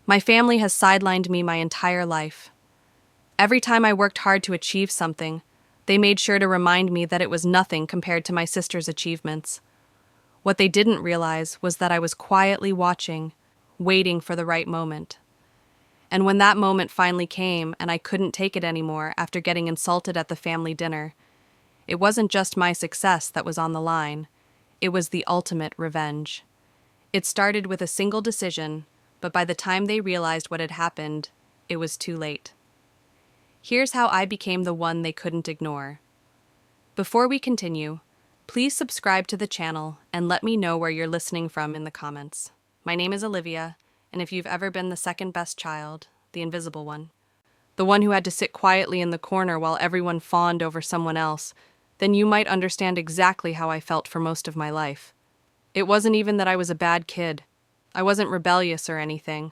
My family has sidelined me my entire life. Every time I worked hard to achieve something, they made sure to remind me that it was nothing compared to my sister's achievements. What they didn't realize was that I was quietly watching, waiting for the right moment. And when that moment finally came and I couldn't take it anymore after getting insulted at the family dinner, it wasn't just my success that was on the line. It was the ultimate revenge. It started with a single decision, but by the time they realized what had happened, it was too late. Here's how I became the one they couldn't ignore. Before we continue, please subscribe to the channel and let me know where you're listening from in the comments. My name is Olivia, and if you've ever been the second best child, the invisible one, the one who had to sit quietly in the corner while everyone fawned over someone else, then you might understand exactly how I felt for most of my life. It wasn't even that I was a bad kid. I wasn't rebellious or anything.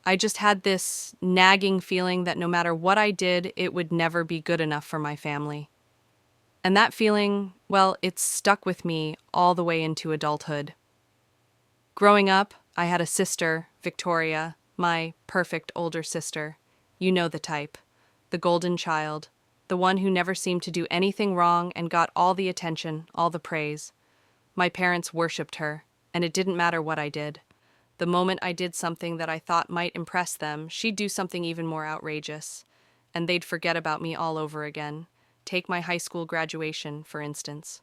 I just had this nagging feeling that no matter what I did, it would never be good enough for my family. And that feeling, well, it stuck with me all the way into adulthood. Growing up, I had a sister, Victoria, my perfect older sister. You know the type. The golden child. The one who never seemed to do anything wrong and got all the attention, all the praise. My parents worshipped her, and it didn't matter what I did. The moment I did something that I thought might impress them, she'd do something even more outrageous, and they'd forget about me all over again. Take my high school graduation, for instance.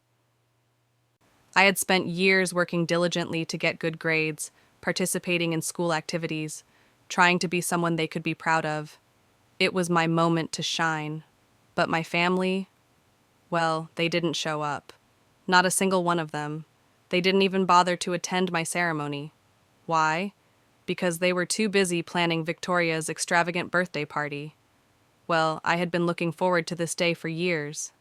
I had spent years working diligently to get good grades, participating in school activities, trying to be someone they could be proud of. It was my moment to shine. But my family, well, they didn't show up. Not a single one of them. They didn't even bother to attend my ceremony. Why? Because they were too busy planning Victoria's extravagant birthday party. Well, I had been looking forward to this day for years.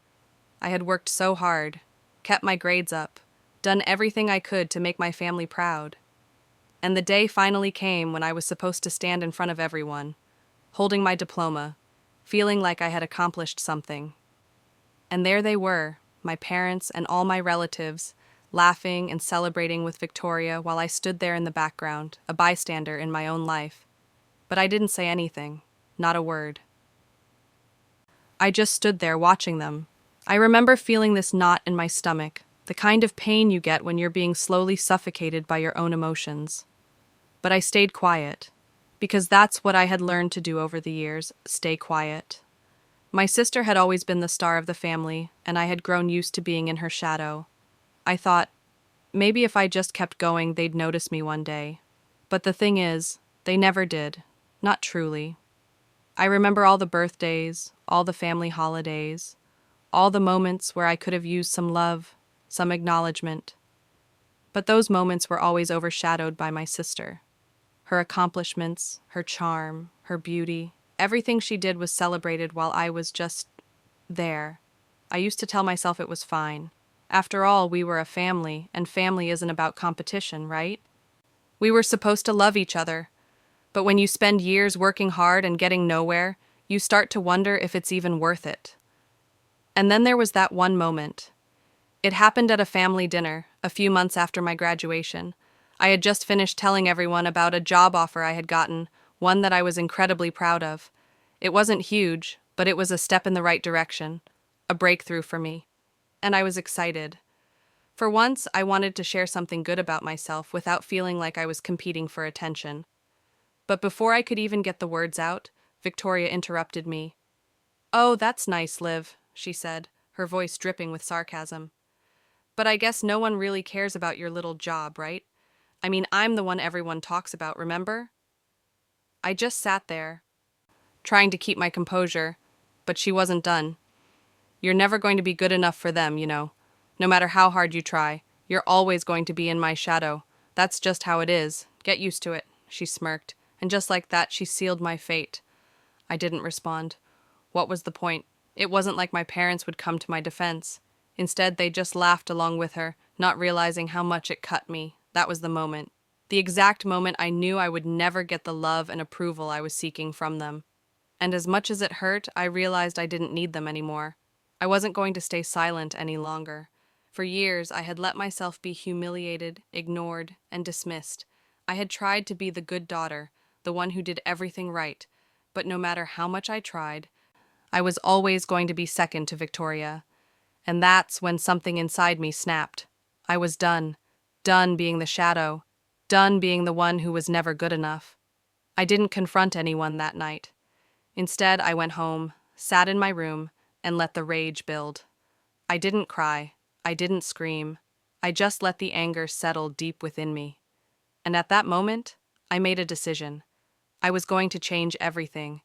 I had worked so hard, kept my grades up, done everything I could to make my family proud. And the day finally came when I was supposed to stand in front of everyone, holding my diploma, feeling like I had accomplished something. And there they were, my parents and all my relatives, laughing and celebrating with Victoria while I stood there in the background, a bystander in my own life. But I didn't say anything, not a word. I just stood there watching them. I remember feeling this knot in my stomach, the kind of pain you get when you're being slowly suffocated by your own emotions. But I stayed quiet, because that's what I had learned to do over the years, stay quiet. My sister had always been the star of the family, and I had grown used to being in her shadow. I thought, maybe if I just kept going, they'd notice me one day. But the thing is, they never did. Not truly. I remember all the birthdays, all the family holidays, all the moments where I could have used some love, some acknowledgement. But those moments were always overshadowed by my sister. Her accomplishments, her charm, her beauty, everything she did was celebrated while I was just there. I used to tell myself it was fine. After all, we were a family, and family isn't about competition, right? We were supposed to love each other. But when you spend years working hard and getting nowhere, you start to wonder if it's even worth it. And then there was that one moment. It happened at a family dinner, a few months after my graduation. I had just finished telling everyone about a job offer I had gotten, one that I was incredibly proud of. It wasn't huge, but it was a step in the right direction, a breakthrough for me. And I was excited. For once, I wanted to share something good about myself without feeling like I was competing for attention. But before I could even get the words out, Victoria interrupted me. "Oh, that's nice, Liv," she said, her voice dripping with sarcasm. "But I guess no one really cares about your little job, right? I mean, I'm the one everyone talks about, remember?" I just sat there, trying to keep my composure, but she wasn't done. "You're never going to be good enough for them, you know. No matter how hard you try, you're always going to be in my shadow. That's just how it is. Get used to it," she smirked, and just like that, she sealed my fate. I didn't respond. What was the point? It wasn't like my parents would come to my defense. Instead, they just laughed along with her, not realizing how much it cut me. That was the moment. The exact moment I knew I would never get the love and approval I was seeking from them. And as much as it hurt, I realized I didn't need them anymore. I wasn't going to stay silent any longer. For years, I had let myself be humiliated, ignored, and dismissed. I had tried to be the good daughter, the one who did everything right, but no matter how much I tried, I was always going to be second to Victoria. And that's when something inside me snapped. I was done. Done being the shadow. Done being the one who was never good enough. I didn't confront anyone that night. Instead, I went home, sat in my room, and let the rage build. I didn't cry. I didn't scream. I just let the anger settle deep within me. And at that moment, I made a decision. I was going to change everything.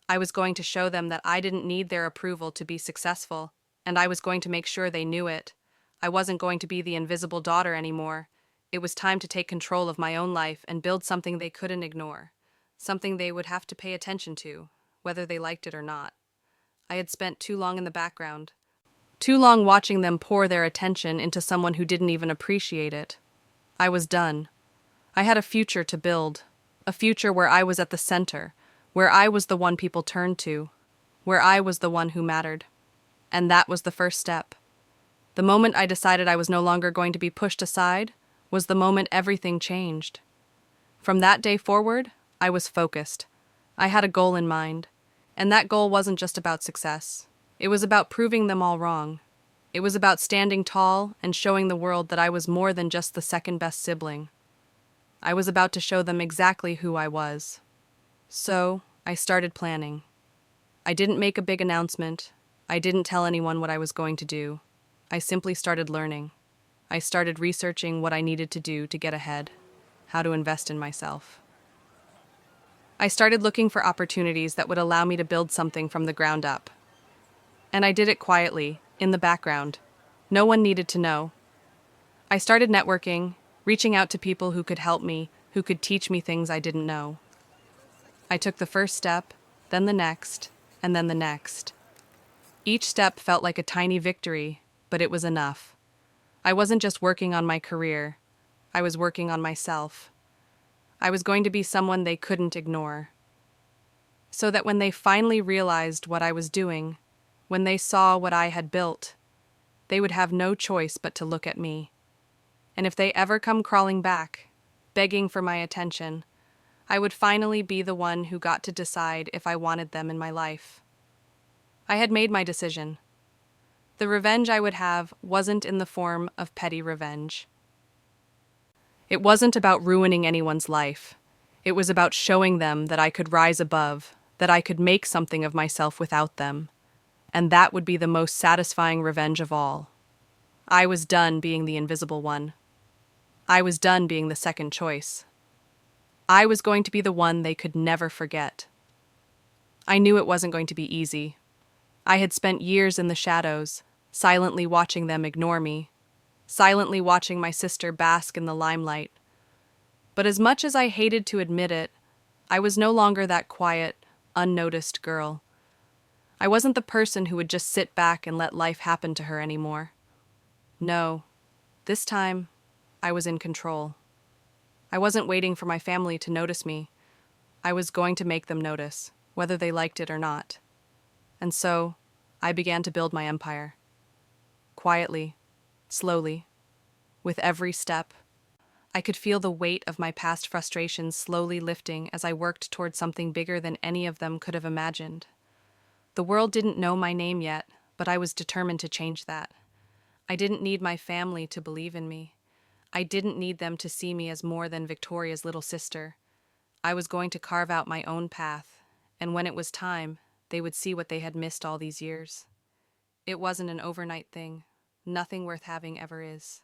I was going to show them that I didn't need their approval to be successful, and I was going to make sure they knew it. I wasn't going to be the invisible daughter anymore. It was time to take control of my own life and build something they couldn't ignore, something they would have to pay attention to, whether they liked it or not. I had spent too long in the background, too long watching them pour their attention into someone who didn't even appreciate it. I was done. I had a future to build, a future where I was at the center, where I was the one people turned to, where I was the one who mattered. And that was the first step. The moment I decided I was no longer going to be pushed aside was the moment everything changed. From that day forward, I was focused. I had a goal in mind, and that goal wasn't just about success. It was about proving them all wrong. It was about standing tall and showing the world that I was more than just the second-best sibling. I was about to show them exactly who I was. So, I started planning. I didn't make a big announcement. I didn't tell anyone what I was going to do. I simply started learning. I started researching what I needed to do to get ahead, how to invest in myself. I started looking for opportunities that would allow me to build something from the ground up. And I did it quietly, in the background. No one needed to know. I started networking, reaching out to people who could help me, who could teach me things I didn't know. I took the first step, then the next, and then the next. Each step felt like a tiny victory, but it was enough. I wasn't just working on my career. I was working on myself. I was going to be someone they couldn't ignore. So that when they finally realized what I was doing, when they saw what I had built, they would have no choice but to look at me. And if they ever come crawling back, begging for my attention, I would finally be the one who got to decide if I wanted them in my life. I had made my decision. The revenge I would have wasn't in the form of petty revenge. It wasn't about ruining anyone's life. It was about showing them that I could rise above, that I could make something of myself without them. And that would be the most satisfying revenge of all. I was done being the invisible one. I was done being the second choice. I was going to be the one they could never forget. I knew it wasn't going to be easy. I had spent years in the shadows, silently watching them ignore me, silently watching my sister bask in the limelight. But as much as I hated to admit it, I was no longer that quiet, unnoticed girl. I wasn't the person who would just sit back and let life happen to her anymore. No, this time, I was in control. I wasn't waiting for my family to notice me. I was going to make them notice, whether they liked it or not. And so, I began to build my empire. Quietly, slowly, with every step. I could feel the weight of my past frustrations slowly lifting as I worked toward something bigger than any of them could have imagined. The world didn't know my name yet, but I was determined to change that. I didn't need my family to believe in me. I didn't need them to see me as more than Victoria's little sister. I was going to carve out my own path, and when it was time, they would see what they had missed all these years. It wasn't an overnight thing. Nothing worth having ever is.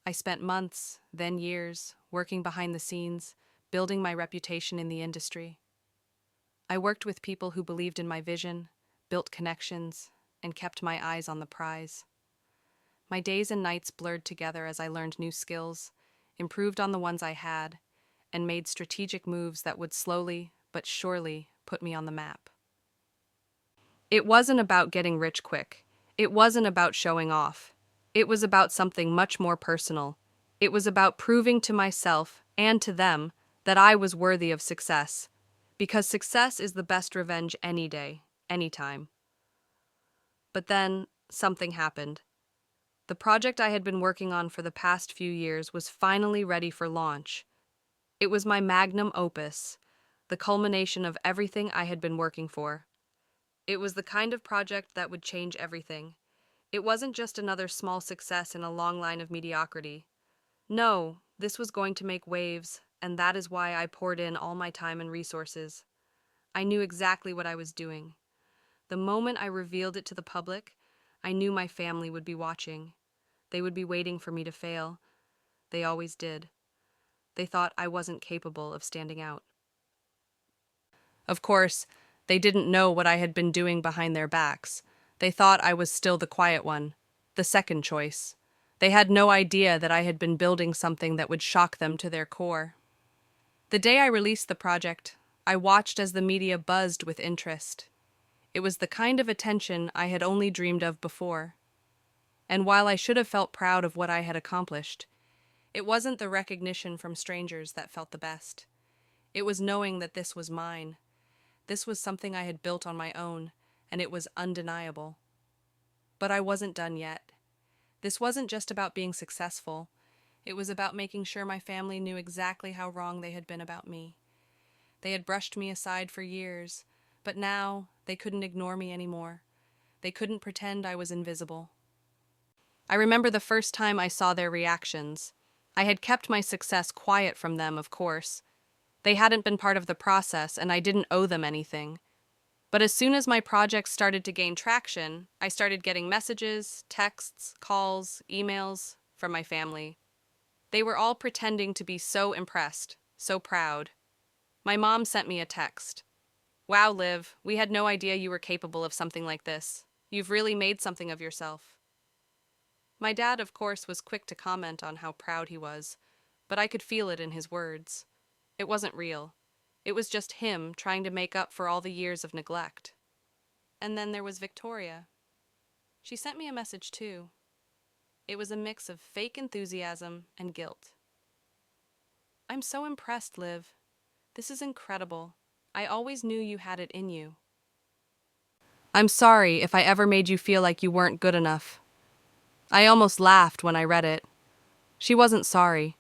I spent months, then years, working behind the scenes, building my reputation in the industry. I worked with people who believed in my vision, built connections, and kept my eyes on the prize. My days and nights blurred together as I learned new skills, improved on the ones I had, and made strategic moves that would slowly, but surely, put me on the map. It wasn't about getting rich quick. It wasn't about showing off. It was about something much more personal. It was about proving to myself and to them that I was worthy of success, because success is the best revenge any day, anytime. But then, something happened. The project I had been working on for the past few years was finally ready for launch. It was my magnum opus, the culmination of everything I had been working for. It was the kind of project that would change everything. It wasn't just another small success in a long line of mediocrity. No, this was going to make waves, and that is why I poured in all my time and resources. I knew exactly what I was doing. The moment I revealed it to the public, I knew my family would be watching. They would be waiting for me to fail. They always did. They thought I wasn't capable of standing out. Of course, they didn't know what I had been doing behind their backs. They thought I was still the quiet one, the second choice. They had no idea that I had been building something that would shock them to their core. The day I released the project, I watched as the media buzzed with interest. It was the kind of attention I had only dreamed of before. And while I should have felt proud of what I had accomplished, it wasn't the recognition from strangers that felt the best. It was knowing that this was mine. This was something I had built on my own, and it was undeniable. But I wasn't done yet. This wasn't just about being successful. It was about making sure my family knew exactly how wrong they had been about me. They had brushed me aside for years, but now they couldn't ignore me anymore. They couldn't pretend I was invisible. I remember the first time I saw their reactions. I had kept my success quiet from them, of course. They hadn't been part of the process, and I didn't owe them anything. But as soon as my project started to gain traction, I started getting messages, texts, calls, emails from my family. They were all pretending to be so impressed, so proud. My mom sent me a text. "Wow, Liv, we had no idea you were capable of something like this. You've really made something of yourself." My dad, of course, was quick to comment on how proud he was, but I could feel it in his words. It wasn't real. It was just him trying to make up for all the years of neglect. And then there was Victoria. She sent me a message too. It was a mix of fake enthusiasm and guilt. "I'm so impressed, Liv. This is incredible. I always knew you had it in you. I'm sorry if I ever made you feel like you weren't good enough." I almost laughed when I read it. She wasn't sorry.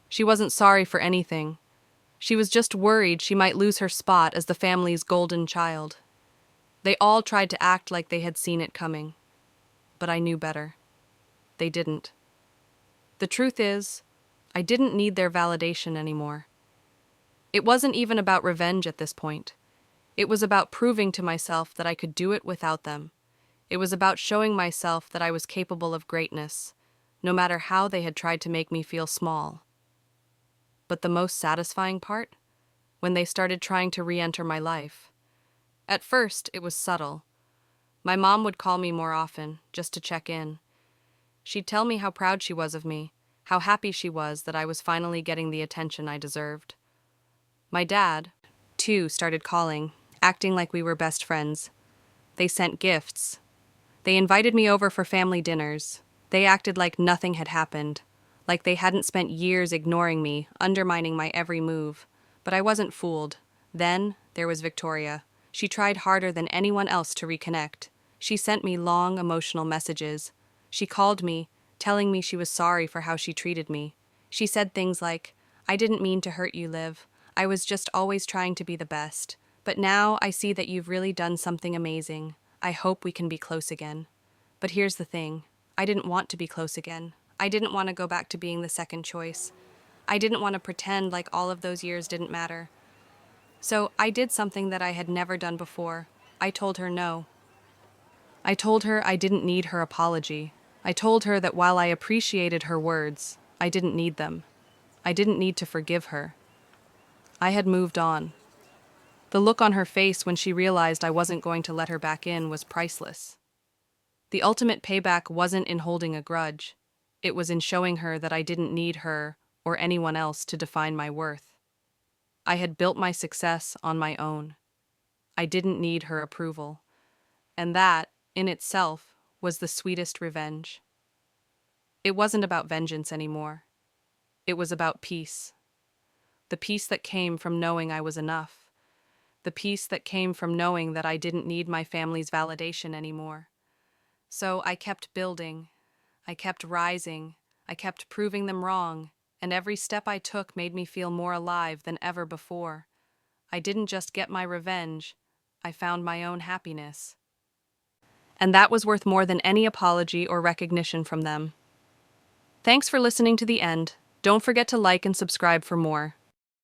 She wasn't sorry for anything. She was just worried she might lose her spot as the family's golden child. They all tried to act like they had seen it coming. But I knew better. They didn't. The truth is, I didn't need their validation anymore. It wasn't even about revenge at this point. It was about proving to myself that I could do it without them. It was about showing myself that I was capable of greatness, no matter how they had tried to make me feel small. But the most satisfying part? When they started trying to re-enter my life. At first, it was subtle. My mom would call me more often, just to check in. She'd tell me how proud she was of me, how happy she was that I was finally getting the attention I deserved. My dad, too, started calling, acting like we were best friends. They sent gifts. They invited me over for family dinners. They acted like nothing had happened, like they hadn't spent years ignoring me, undermining my every move. But I wasn't fooled. Then there was Victoria. She tried harder than anyone else to reconnect. She sent me long, emotional messages. She called me, telling me she was sorry for how she treated me. She said things like, "I didn't mean to hurt you, Liv. I was just always trying to be the best. But now I see that you've really done something amazing. I hope we can be close again." But here's the thing. I didn't want to be close again. I didn't want to go back to being the second choice. I didn't want to pretend like all of those years didn't matter. So I did something that I had never done before. I told her no. I told her I didn't need her apology. I told her that while I appreciated her words, I didn't need them. I didn't need to forgive her. I had moved on. The look on her face when she realized I wasn't going to let her back in was priceless. The ultimate payback wasn't in holding a grudge. It was in showing her that I didn't need her or anyone else to define my worth. I had built my success on my own. I didn't need her approval. And that, in itself, was the sweetest revenge. It wasn't about vengeance anymore. It was about peace. The peace that came from knowing I was enough. The peace that came from knowing that I didn't need my family's validation anymore. So I kept building. I kept rising. I kept proving them wrong, and every step I took made me feel more alive than ever before. I didn't just get my revenge, I found my own happiness. And that was worth more than any apology or recognition from them. Thanks for listening to the end. Don't forget to like and subscribe for more.